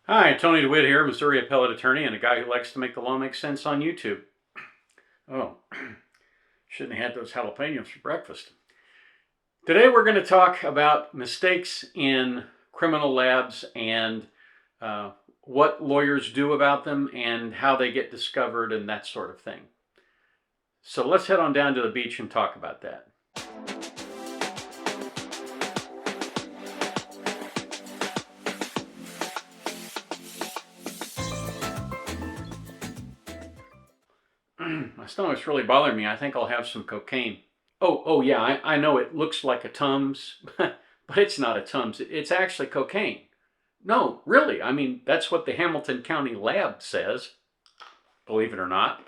Hi, Tony DeWitt here, Missouri appellate attorney and a guy who likes to make the law make sense on YouTube. Oh, shouldn't have had those jalapenos for breakfast. Today we're going to talk about mistakes in criminal labs and what lawyers do about them and how they get discovered and that sort of thing. So let's head on down to the beach and talk about that. My stomach's really bothering me. I think I'll have some cocaine. Oh yeah, I know it looks like a Tums, but it's not a Tums. It's actually cocaine. No, really. I mean, that's what the Hamilton County lab says, believe it or not.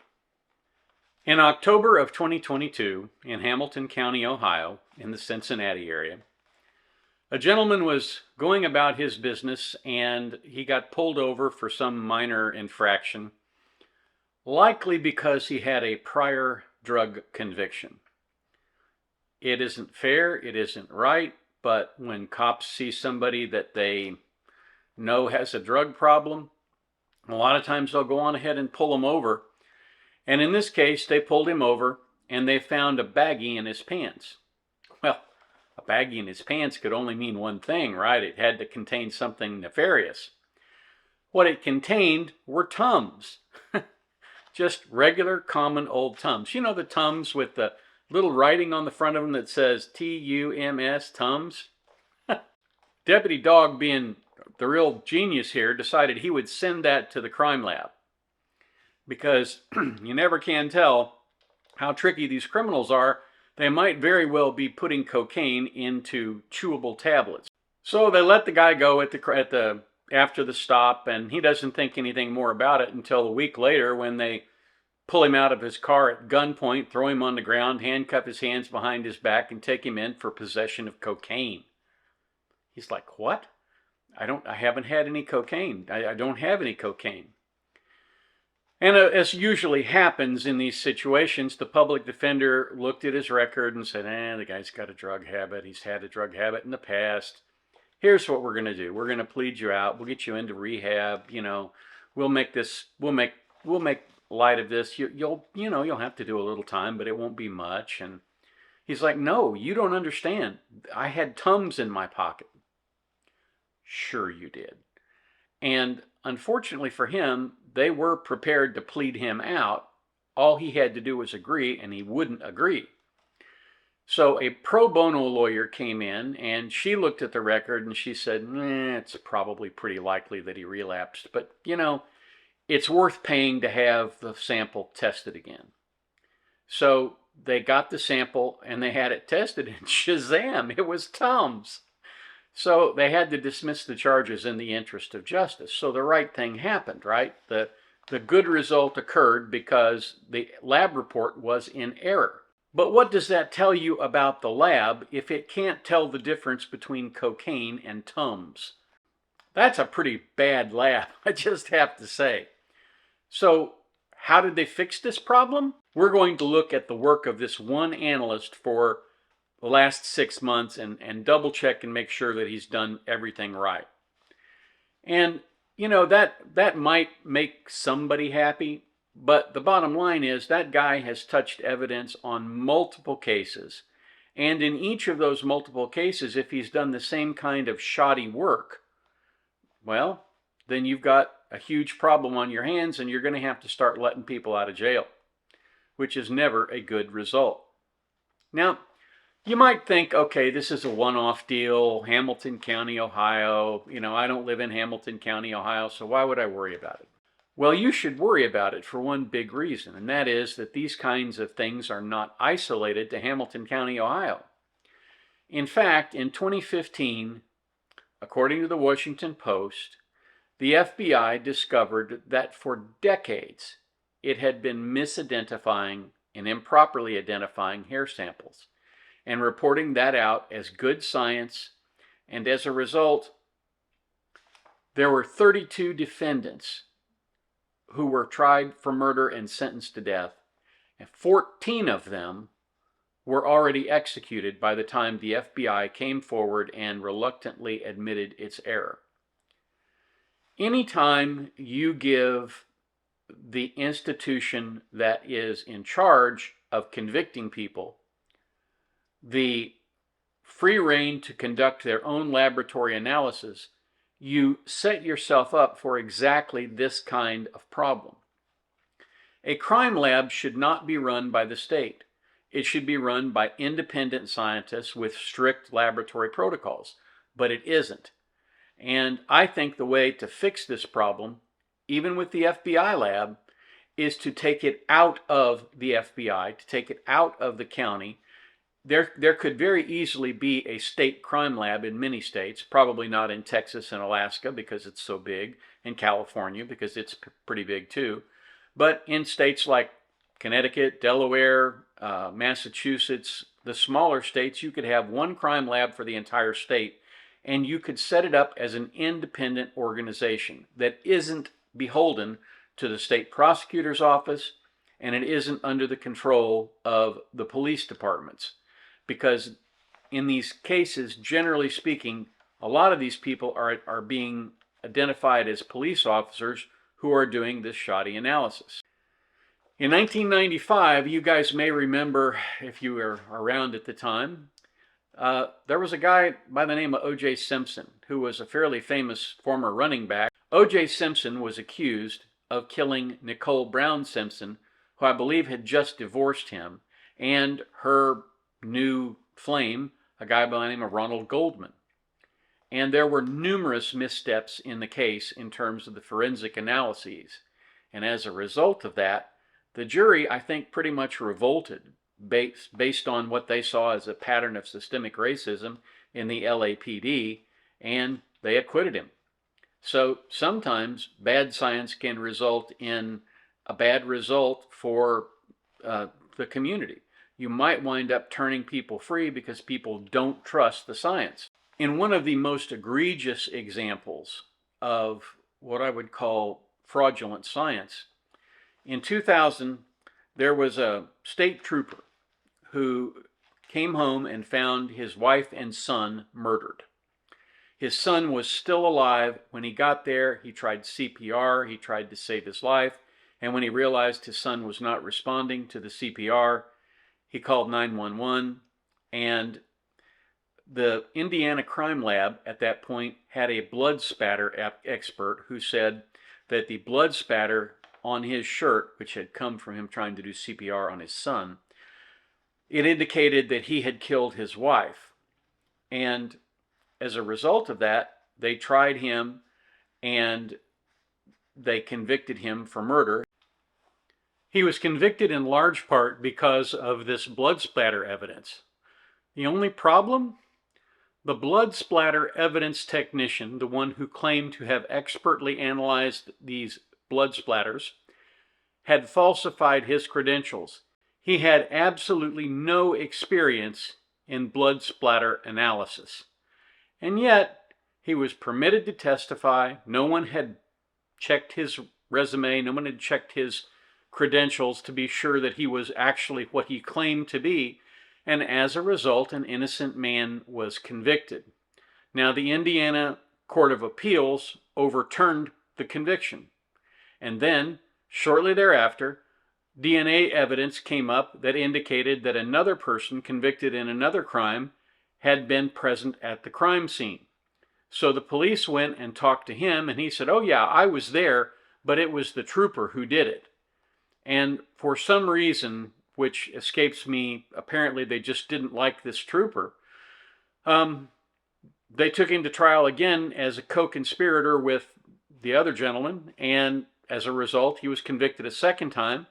In October of 2022, in Hamilton County, Ohio, in the Cincinnati area, a gentleman was going about his business and he got pulled over for some minor infraction, likely because he had a prior drug conviction. It isn't fair, it isn't right, but when cops see somebody that they know has a drug problem, a lot of times they'll go on ahead and pull him over. And in this case, they pulled him over and they found a baggie in his pants. Well, a baggie in his pants could only mean one thing, right? It had to contain something nefarious. What it contained were Tums. Just regular, common old Tums. You know the Tums with the little writing on the front of them that says T-U-M-S, Tums? Deputy Dog, being the real genius here, decided he would send that to the crime lab. Because you never can tell how tricky these criminals are. They might very well be putting cocaine into chewable tablets. So they let the guy go after the stop, and he doesn't think anything more about it until a week later when they pull him out of his car at gunpoint, throw him on the ground, handcuff his hands behind his back, and take him in for possession of cocaine. He's like, what? I haven't had any cocaine. I don't have any cocaine. And as usually happens in these situations, the public defender looked at his record and said, the guy's got a drug habit. He's had a drug habit in the past. Here's what we're going to do. We're going to plead you out. We'll get you into rehab. We'll make light of this. You'll have to do a little time, but it won't be much. And he's like, no, you don't understand. I had Tums in my pocket. Sure you did. And unfortunately for him, they were prepared to plead him out. All he had to do was agree, and he wouldn't agree. So a pro bono lawyer came in, and she looked at the record, and she said, it's probably pretty likely that he relapsed. But, it's worth paying to have the sample tested again. So they got the sample, and they had it tested, and shazam, it was Tums. So they had to dismiss the charges in the interest of justice. So the right thing happened, right? The good result occurred because the lab report was in error. But what does that tell you about the lab if it can't tell the difference between cocaine and Tums? That's a pretty bad lab, I just have to say. So how did they fix this problem? We're going to look at the work of this one analyst for the last 6 months and double check and make sure that he's done everything right. And that might make somebody happy, but the bottom line is that guy has touched evidence on multiple cases. And in each of those multiple cases, if he's done the same kind of shoddy work, well, then you've got a huge problem on your hands and you're going to have to start letting people out of jail, which is never a good result. Now, you might think, okay, this is a one-off deal, Hamilton County, Ohio. I don't live in Hamilton County, Ohio, so why would I worry about it? Well, you should worry about it for one big reason, and that is that these kinds of things are not isolated to Hamilton County, Ohio. In fact, in 2015, according to the Washington Post, the FBI discovered that for decades it had been misidentifying and improperly identifying hair samples and reporting that out as good science. And as a result, there were 32 defendants who were tried for murder and sentenced to death, and 14 of them were already executed by the time the FBI came forward and reluctantly admitted its error. Anytime you give the institution that is in charge of convicting people the free rein to conduct their own laboratory analysis, you set yourself up for exactly this kind of problem. A crime lab should not be run by the state. It should be run by independent scientists with strict laboratory protocols, but it isn't. And I think the way to fix this problem, even with the FBI lab, is to take it out of the FBI, to take it out of the county. There could very easily be a state crime lab in many states, probably not in Texas and Alaska because it's so big, in California because it's pretty big too, but in states like Connecticut, Delaware, Massachusetts, the smaller states, you could have one crime lab for the entire state, and you could set it up as an independent organization that isn't beholden to the state prosecutor's office, and it isn't under the control of the police departments. Because in these cases, generally speaking, a lot of these people are being identified as police officers who are doing this shoddy analysis. In 1995, you guys may remember, if you were around at the time, there was a guy by the name of O.J. Simpson, who was a fairly famous former running back. O.J. Simpson was accused of killing Nicole Brown Simpson, who I believe had just divorced him, and her new flame, a guy by the name of Ronald Goldman. And there were numerous missteps in the case in terms of the forensic analyses. And as a result of that, the jury, I think, pretty much revolted based on what they saw as a pattern of systemic racism in the LAPD, and they acquitted him. So sometimes bad science can result in a bad result for the community. You might wind up turning people free because people don't trust the science. In one of the most egregious examples of what I would call fraudulent science, in 2000, there was a state trooper who came home and found his wife and son murdered. His son was still alive. When he got there, he tried CPR, he tried to save his life, and when he realized his son was not responding to the CPR, he called 911, and the Indiana Crime Lab at that point had a blood spatter expert who said that the blood spatter on his shirt, which had come from him trying to do CPR on his son, it indicated that he had killed his wife. And as a result of that, they tried him and they convicted him for murder. He was convicted in large part because of this blood splatter evidence. The only problem? The blood splatter evidence technician, the one who claimed to have expertly analyzed these blood splatters, had falsified his credentials. He had absolutely no experience in blood splatter analysis. And yet, he was permitted to testify. No one had checked his resume. No one had checked his credentials to be sure that he was actually what he claimed to be. And as a result, an innocent man was convicted. Now, the Indiana Court of Appeals overturned the conviction. And then, shortly thereafter, DNA evidence came up that indicated that another person convicted in another crime had been present at the crime scene. So the police went and talked to him, and he said, "Oh yeah, I was there, but it was the trooper who did it." And for some reason, which escapes me, apparently they just didn't like this trooper, they took him to trial again as a co-conspirator with the other gentleman, and as a result, he was convicted a second time.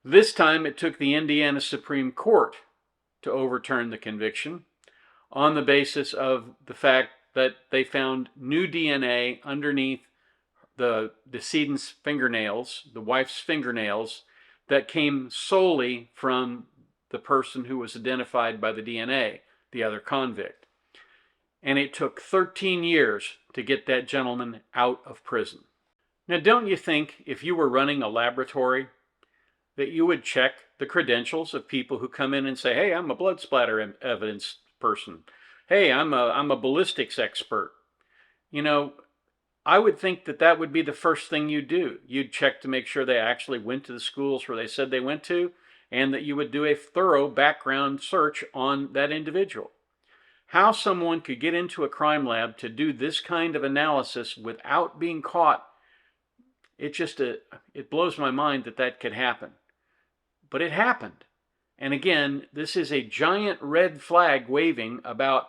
This time it took the Indiana Supreme Court to overturn the conviction on the basis of the fact that they found new DNA underneath the decedent's fingernails, the wife's fingernails, that came solely from the person who was identified by the DNA, the other convict. And it took 13 years to get that gentleman out of prison. Now, don't you think if you were running a laboratory that you would check the credentials of people who come in and say, "Hey, I'm a blood splatter evidence person. Hey, I'm a ballistics expert." You know, I would think that that would be the first thing you do. You'd check to make sure they actually went to the schools where they said they went to, and that you would do a thorough background search on that individual. How someone could get into a crime lab to do this kind of analysis without being caught, it blows my mind that that could happen. But it happened. And again, this is a giant red flag waving about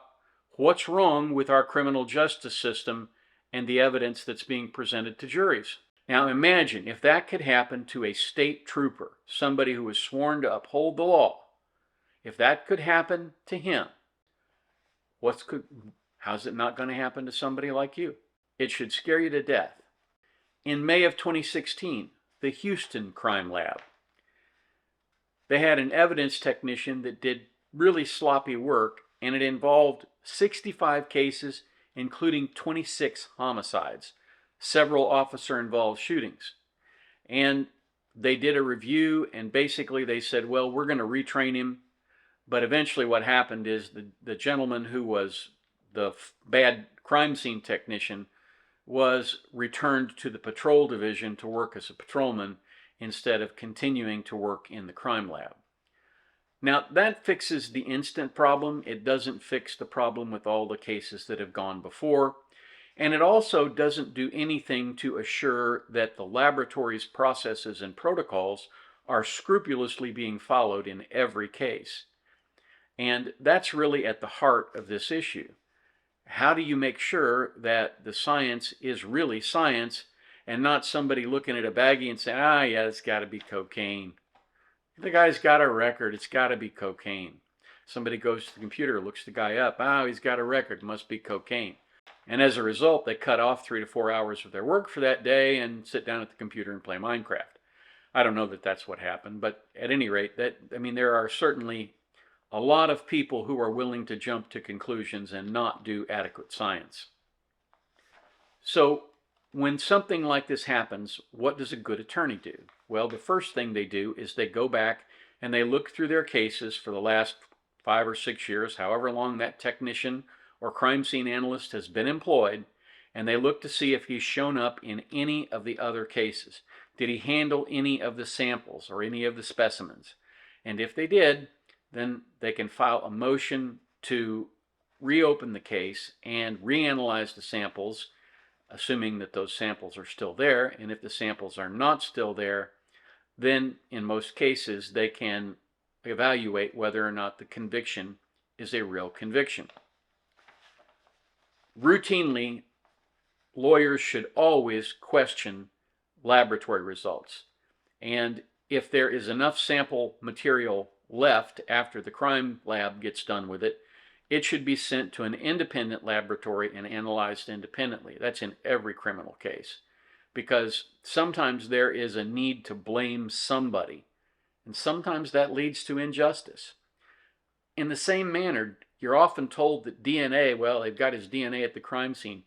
what's wrong with our criminal justice system and the evidence that's being presented to juries. Now imagine if that could happen to a state trooper, somebody who was sworn to uphold the law. If that could happen to him, how's it not going to happen to somebody like you? It should scare you to death. In May of 2016, the Houston Crime Lab, they had an evidence technician that did really sloppy work, and it involved 65 cases, including 26 homicides, several officer-involved shootings. And they did a review, and basically they said, well, we're going to retrain him. But eventually what happened is the gentleman who was the bad crime scene technician was returned to the patrol division to work as a patrolman instead of continuing to work in the crime lab. Now, that fixes the instant problem. It doesn't fix the problem with all the cases that have gone before. And it also doesn't do anything to assure that the laboratory's processes and protocols are scrupulously being followed in every case. And that's really at the heart of this issue. How do you make sure that the science is really science and not somebody looking at a baggie and saying, yeah, it's got to be cocaine. The guy's got a record, it's got to be cocaine. Somebody goes to the computer, looks the guy up, he's got a record, it must be cocaine. And as a result, they cut off 3 to 4 hours of their work for that day and sit down at the computer and play Minecraft. I don't know that that's what happened, but at any rate, there are certainly a lot of people who are willing to jump to conclusions and not do adequate science. So when something like this happens, what does a good attorney do? Well, the first thing they do is they go back and they look through their cases for the last 5 or 6 years, however long that technician or crime scene analyst has been employed, and they look to see if he's shown up in any of the other cases. Did he handle any of the samples or any of the specimens? And if they did, then they can file a motion to reopen the case and reanalyze the samples, assuming that those samples are still there. And if the samples are not still there, then in most cases they can evaluate whether or not the conviction is a real conviction. Routinely, lawyers should always question laboratory results. And if there is enough sample material left after the crime lab gets done with it, it should be sent to an independent laboratory and analyzed independently. That's in every criminal case, because sometimes there is a need to blame somebody, and sometimes that leads to injustice. In the same manner, you're often told that DNA, well, they've got his DNA at the crime scene.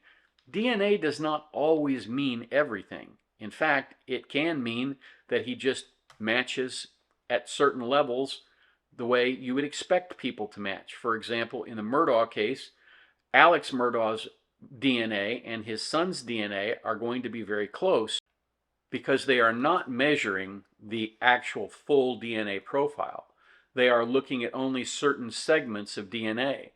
DNA does not always mean everything. In fact, it can mean that he just matches at certain levels the way you would expect people to match. For example, in the Murdaugh case, Alex Murdaugh's DNA and his son's DNA are going to be very close because they are not measuring the actual full DNA profile. They are looking at only certain segments of DNA.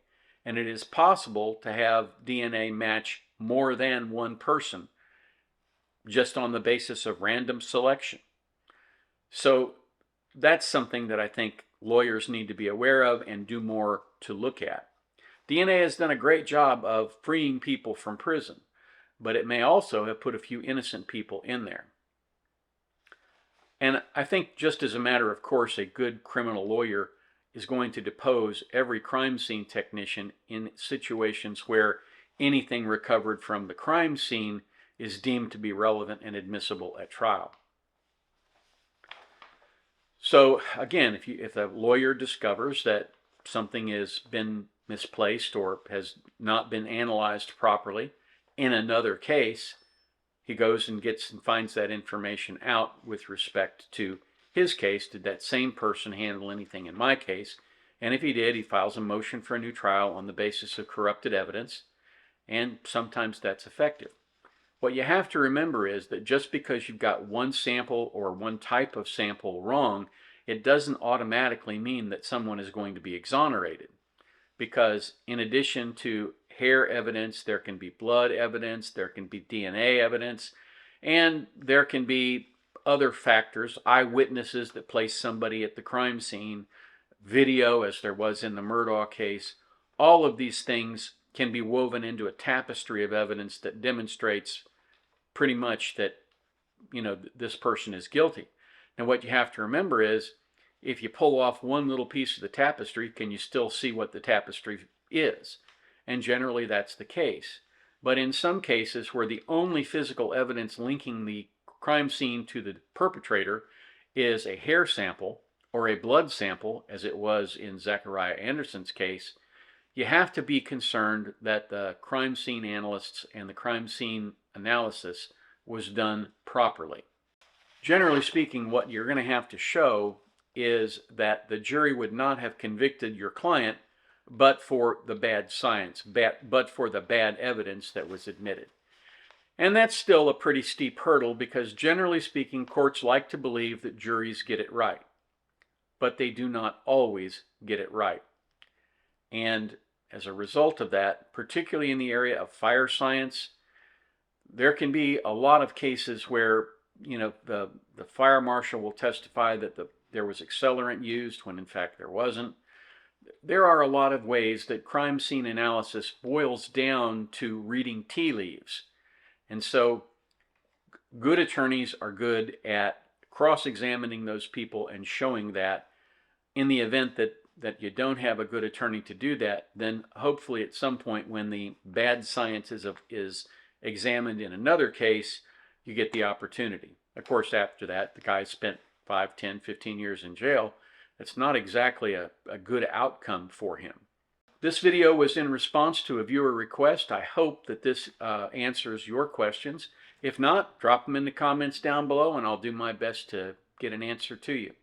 And it is possible to have DNA match more than one person just on the basis of random selection. So that's something that I think lawyers need to be aware of and do more to look at. DNA has done a great job of freeing people from prison, but it may also have put a few innocent people in there. And I think just as a matter of course, a good criminal lawyer is going to depose every crime scene technician in situations where anything recovered from the crime scene is deemed to be relevant and admissible at trial. So again, if a lawyer discovers that something has been misplaced or has not been analyzed properly in another case, he goes and finds that information out with respect to his case. Did that same person handle anything in my case? And if he did, he files a motion for a new trial on the basis of corrupted evidence, and sometimes that's effective. What you have to remember is that just because you've got one sample or one type of sample wrong, it doesn't automatically mean that someone is going to be exonerated. Because in addition to hair evidence, there can be blood evidence, there can be DNA evidence, and there can be other factors, eyewitnesses that place somebody at the crime scene, video, as there was in the Murdaugh case. All of these things can be woven into a tapestry of evidence that demonstrates pretty much that, this person is guilty. Now, what you have to remember is, if you pull off one little piece of the tapestry, can you still see what the tapestry is? And generally that's the case. But in some cases where the only physical evidence linking the crime scene to the perpetrator is a hair sample or a blood sample, as it was in Zachariah Anderson's case, you have to be concerned that the crime scene analysts and the crime scene analysis was done properly. Generally speaking, what you're going to have to show is that the jury would not have convicted your client but for the bad science, but for the bad evidence that was admitted. And that's still a pretty steep hurdle because generally speaking, courts like to believe that juries get it right, but they do not always get it right. And as a result of that, particularly in the area of fire science, there can be a lot of cases where, the fire marshal will testify that there was accelerant used when in fact there wasn't. There are a lot of ways that crime scene analysis boils down to reading tea leaves. And so good attorneys are good at cross-examining those people and showing that. In the event that you don't have a good attorney to do that, then hopefully at some point when the bad science is examined in another case, you get the opportunity. Of course, after that, the guy spent 5, 10, 15 years in jail. That's not exactly a good outcome for him. This video was in response to a viewer request. I hope that this answers your questions. If not, drop them in the comments down below and I'll do my best to get an answer to you.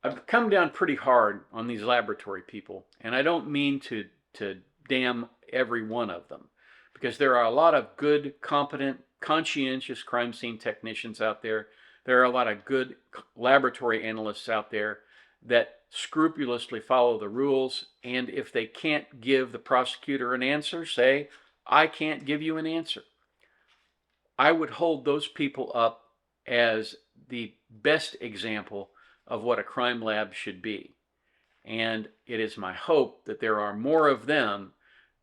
I've come down pretty hard on these laboratory people, and I don't mean to damn every one of them, because there are a lot of good, competent, conscientious crime scene technicians out there. There are a lot of good laboratory analysts out there that scrupulously follow the rules, and if they can't give the prosecutor an answer, say, I can't give you an answer. I would hold those people up as the best example of what a crime lab should be. And it is my hope that there are more of them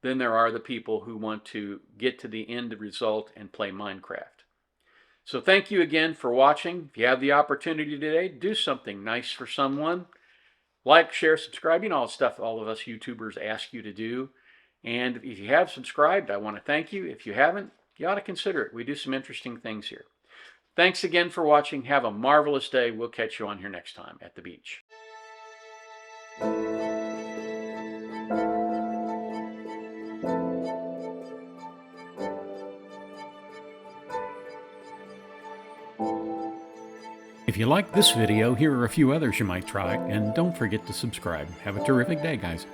than there are the people who want to get to the end result and play Minecraft. So thank you again for watching. If you have the opportunity today, do something nice for someone. Like, share, subscribe, all the stuff all of us YouTubers ask you to do. And if you have subscribed, I want to thank you. If you haven't, you ought to consider it. We do some interesting things here. Thanks again for watching. Have a marvelous day. We'll catch you on here next time at the beach. If you like this video, here are a few others you might try, and don't forget to subscribe. Have a terrific day, guys.